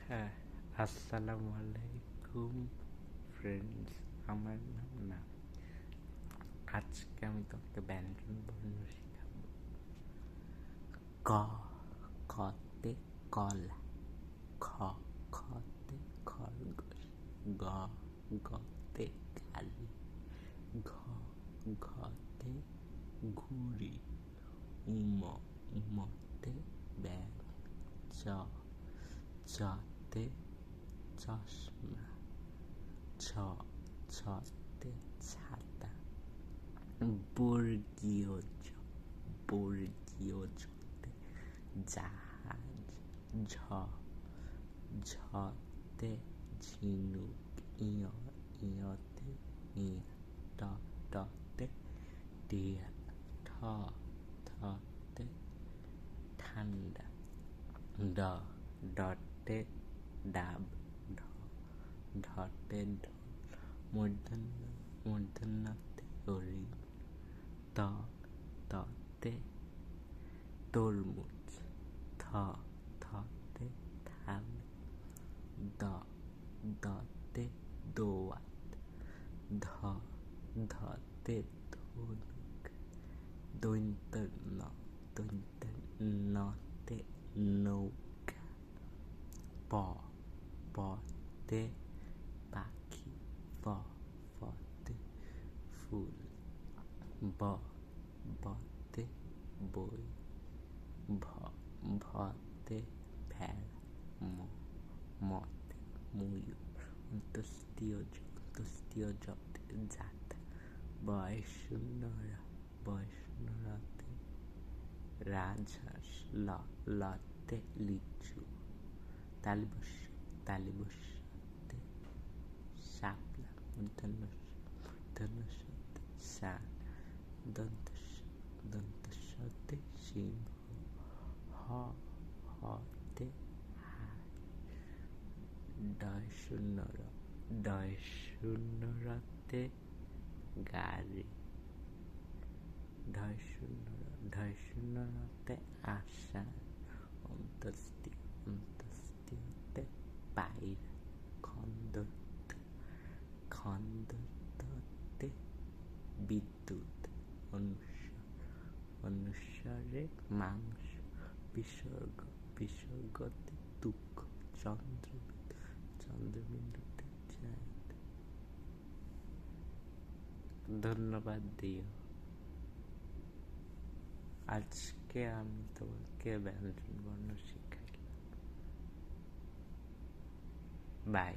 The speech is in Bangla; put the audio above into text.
হ্যাঁ, আসসালামু আলাইকুম ফ্রেন্ডস, আমার নাম না। আজকে আমি তোমাকে ব্যঞ্জন বর্ণ শেখাবো। ক খতে কলা, খ খতে খরগোশ, গ গতে গালি, ঘ ঘতে ঘুড়ি, উমতে ব্যাগ, চতে চশমা, ছতে ছাতা, বর্গীয় জতে জাহাজ, ঝতে ঝিনুক, ইয়তে ইয়া, টতে টিয়া, থতে ঠান্ডা, ডটে ডাব, ঢটে ঢোল, মূর্ধন্যতে হরিণ, ততে তরমুজ, থতে থালা, দতে দোয়াত, ধতে ধনুক, দন্তে নৌকা, পতে পাখি, ফতে ফুল, বতে বই, ভতে ভেড়া, মতে ময়ূর, অন্তস্তীয় জতে জাতা, বয়সূন্যরতে রাজহাঁস, লতে লিচু, তালিবস্যতে শাপলা, মূর্ধন্যতে ষাঁড়, দন্তস্যতে সিংহ, হতে হাঁস, ডয়শূন্যরতে গাড়ি, ঢয়শূন্যরতে আষাঢ়, অন্তস্তীয়তে পায়রা, খন্দতে বিদ্যুৎ, অনুস্বরে মাংস, বিসর্গতে দুঃখ, চন্দ্রবিন্দুতে চাঁদ। ধন্যবাদ দিও। আজকে আমি তোমাকে ব্যঞ্জন বর্ণ শিখাইলাম। বাই।